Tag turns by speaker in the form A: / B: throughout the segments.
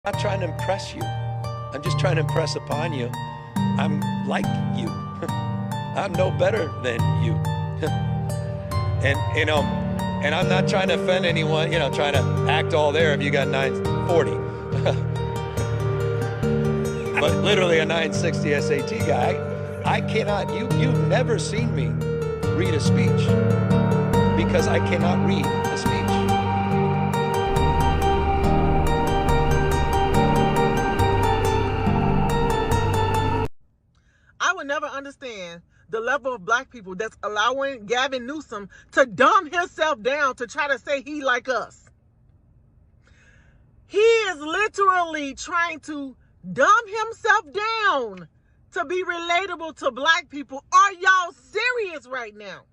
A: I'm not trying to impress you. I'm just trying to impress upon you. I'm like you. I'm no better than you. And I'm not trying to offend anyone, trying to act all there if you got 940. But literally a 960 SAT guy, I cannot, you've never seen me read a speech because I cannot read a speech.
B: I would never understand the level of black people that's allowing Gavin Newsom to dumb himself down to try to say he like us. He is literally trying to dumb himself down to be relatable to black people. Are y'all serious right now?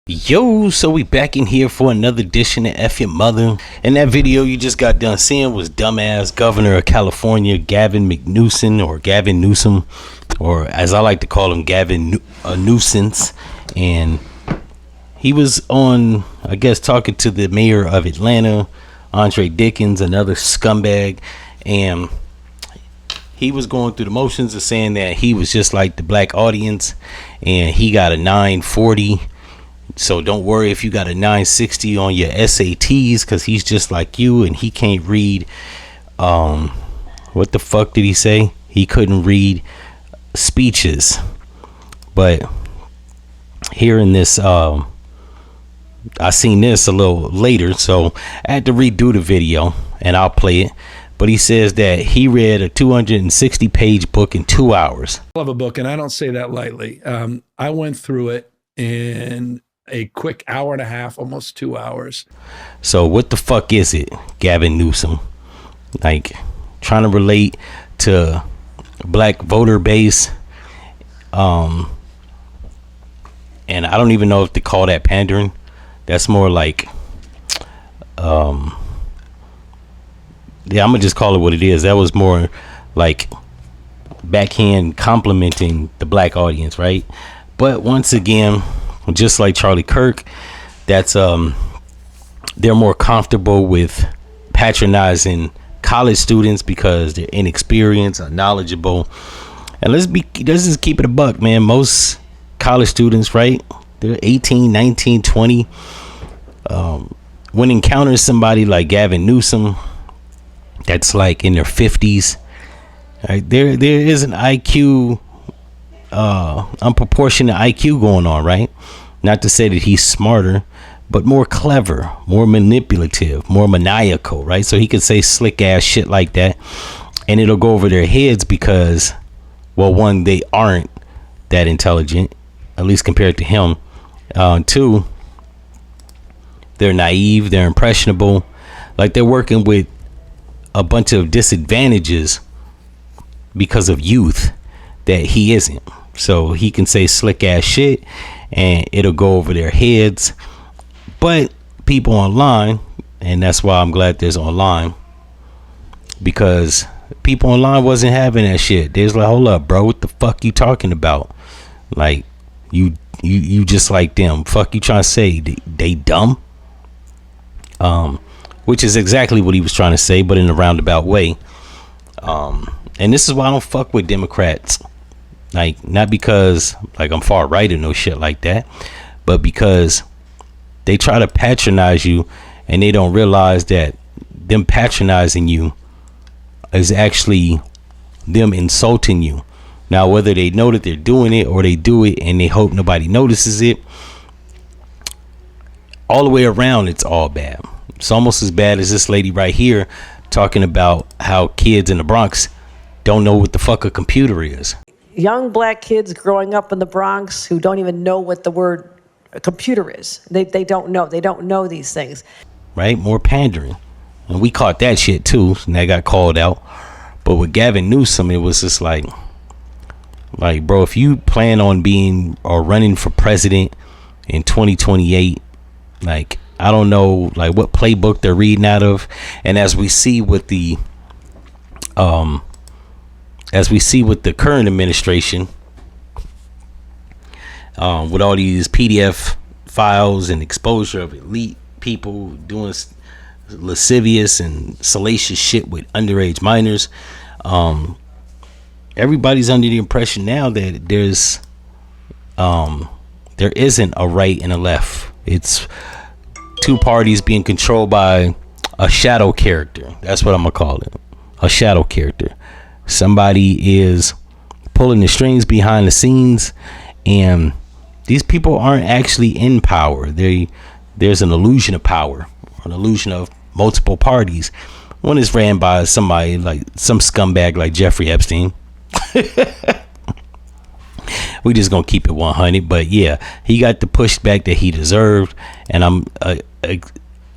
C: Yo, so we back in here for another edition of F-ya-Motha. And that video you just got done seeing was dumbass Governor of California Gavin Newsom, or as I like to call him, Gavin Nuisance. And he was on, I guess, talking to the mayor of Atlanta, Andre Dickens, another scumbag, and he was going through the motions of saying that he was just like the black audience and he got a 940. So don't worry if you got a 960 on your SATs, because he's just like you and he can't read. What the fuck did he say? He couldn't read speeches. But here in this, I seen this a little later, so I had to redo the video and I'll play it. But he says that he read a 260 page book in 2 hours.
D: I love a book, and I don't say that lightly. I went through it in a quick hour and a half, almost 2 hours.
C: So what the fuck is it, Gavin Newsom? Like, trying to relate to black voter base. And I don't even know if they call that pandering. That's more like, yeah, I'm gonna just call it what it is. That was more like backhand complimenting the black audience, right? But once again, just like Charlie Kirk, that's they're more comfortable with patronizing college students because they're inexperienced, unknowledgeable. And let's just keep it a buck, man. Most college students, right, they're 18, 19, 20. When encountering somebody like Gavin Newsom that's like in their 50s, right, there is an IQ, unproportionate IQ going on, right? Not to say that he's smarter, but more clever, more manipulative, more maniacal, right? So he could say slick ass shit like that and it'll go over their heads because, well, one, they aren't that intelligent, at least compared to him. Two, they're naive, they're impressionable, like they're working with a bunch of disadvantages because of youth that he isn't. So he can say slick ass shit and it'll go over their heads. But people online, and that's why I'm glad there's online, because people online wasn't having that shit. They was like, hold up, bro, what the fuck you talking about? Like, you just like them. Fuck you trying to say? They dumb? Which is exactly what he was trying to say, but in a roundabout way. And this is why I don't fuck with Democrats. Like, not because like I'm far right or no shit like that, but because they try to patronize you and they don't realize that them patronizing you is actually them insulting you. Now, whether they know that they're doing it or they do it and they hope nobody notices it, all the way around, it's all bad. It's almost as bad as this lady right here talking about how kids in the Bronx don't know what the fuck a computer is.
E: Young black kids growing up in the Bronx who don't even know what the word computer is. They don't know. They don't know these things.
C: Right? More pandering. And we caught that shit too. And that got called out. But with Gavin Newsom, it was just like, bro, if you plan on being or running for president in 2028, like, I don't know like what playbook they're reading out of. And as we see with the As we see with the current administration, with all these PDF files and exposure of elite people doing lascivious and salacious shit with underage minors, everybody's under the impression now that there isn't a right and a left. It's two parties being controlled by a shadow character. That's what I'm gonna call it, a shadow character. Somebody is pulling the strings behind the scenes, and these people aren't actually in power. There's an illusion of power, an illusion of multiple parties. One is ran by somebody like some scumbag like Jeffrey Epstein. We just gonna keep it 100, but yeah, he got the pushback that he deserved, and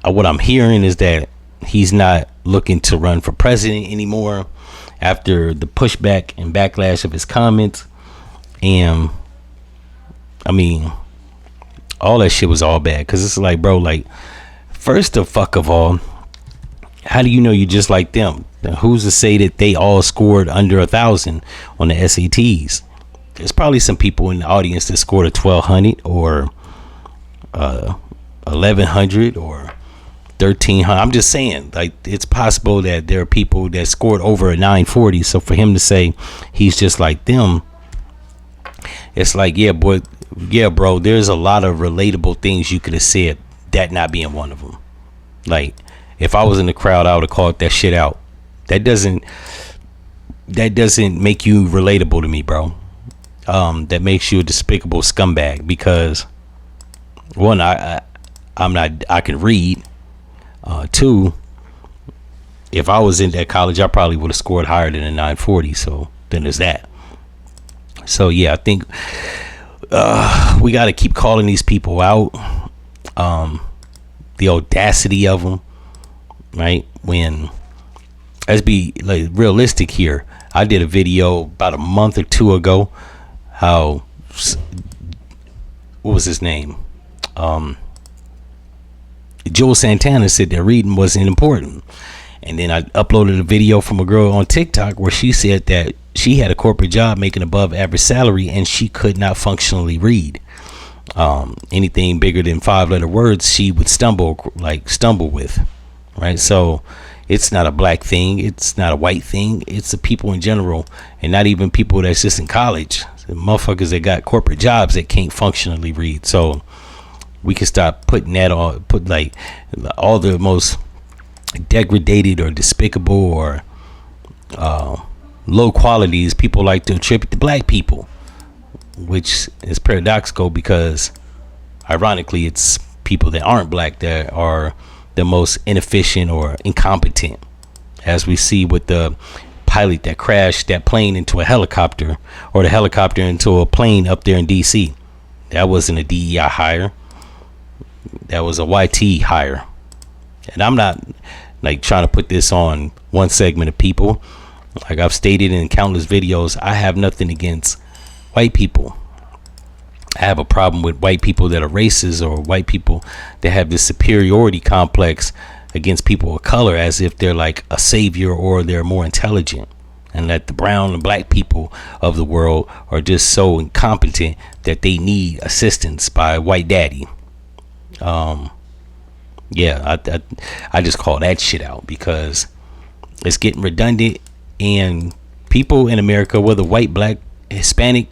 C: what I'm hearing is that he's not looking to run for president anymore after the pushback and backlash of his comments. And I mean, all that shit was all bad, because it's like, bro, like, first of all, how do you know you're just like them? Who's to say that they all scored under 1,000 on the SATs? There's probably some people in the audience that scored a 1,200 or 1,100 or 1,300. I'm just saying, like, it's possible that there are people that scored over a 940. So for him to say he's just like them, it's like, yeah, bro, there's a lot of relatable things you could have said, that not being one of them. Like, if I was in the crowd, I would have called that shit out. That doesn't make you relatable to me, bro. That makes you a despicable scumbag, because one, I can read. Two, if I was in that college, I probably would have scored higher than a 940. So then there's that. So yeah, I think we got to keep calling these people out. The audacity of them, right? When, let's be like realistic here. I did a video about a month or two ago. How, what was his name? Joel Santana said that reading wasn't important. And then I uploaded a video from a girl on TikTok where she said that she had a corporate job making above average salary and she could not functionally read. Anything bigger than 5-letter words she would stumble with, right? So it's not a black thing, it's not a white thing, it's the people in general, and not even people that's just in college. The motherfuckers that got corporate jobs that can't functionally read. So we can stop putting that on, put like all the most degraded or despicable or low qualities people like to attribute to black people, which is paradoxical, because ironically it's people that aren't black that are the most inefficient or incompetent, as we see with the pilot that crashed that plane into a helicopter, or the helicopter into a plane up there in DC. That wasn't a DEI hire, that was a YT hire. And I'm not like trying to put this on one segment of people. Like I've stated in countless videos, I have nothing against white people. I have a problem with white people that are racist, or white people that have this superiority complex against people of color, as if they're like a savior or they're more intelligent, and that the brown and black people of the world are just so incompetent that they need assistance by white daddy. Yeah, I just call that shit out, because it's getting redundant, and people in America, whether white, black, Hispanic,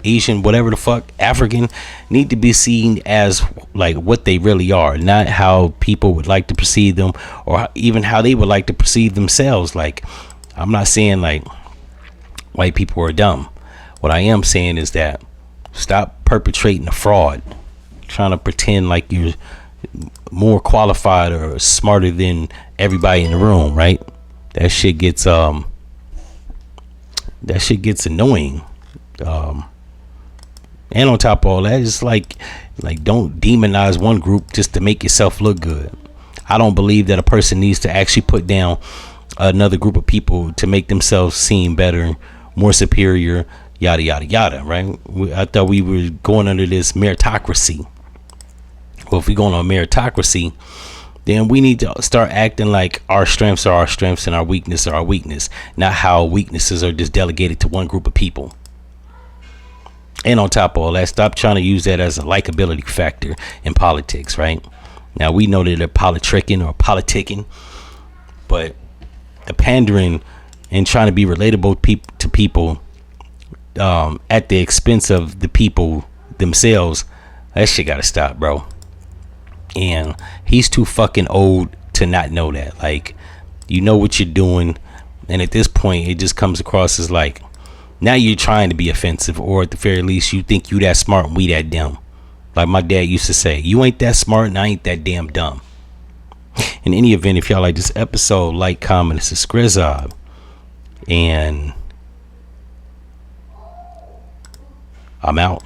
C: Asian, whatever the fuck, African, need to be seen as like what they really are, not how people would like to perceive them, or even how they would like to perceive themselves. Like, I'm not saying like white people are dumb. What I am saying is that stop perpetrating a fraud, trying to pretend like you're more qualified or smarter than everybody in the room, right? That shit gets annoying. And on top of all that, it's like don't demonize one group just to make yourself look good. I don't believe that a person needs to actually put down another group of people to make themselves seem better, more superior, yada yada yada, right? I thought we were going under this meritocracy. Well, if we go on a meritocracy, then we need to start acting like our strengths are our strengths and our weakness are our weakness, not how weaknesses are just delegated to one group of people. And on top of all that, stop trying to use that as a likability factor in politics, right? Now, we know that they're politicking, but the pandering and trying to be relatable to people at the expense of the people themselves, that shit gotta stop, bro. And he's too fucking old to not know that. Like, you know what you're doing, and at this point it just comes across as like, now you're trying to be offensive, or at the very least you think you that smart and we that dumb. Like my dad used to say, you ain't that smart and I ain't that damn dumb. In any event, if y'all like this episode, like, comment, and subscribe. And I'm out.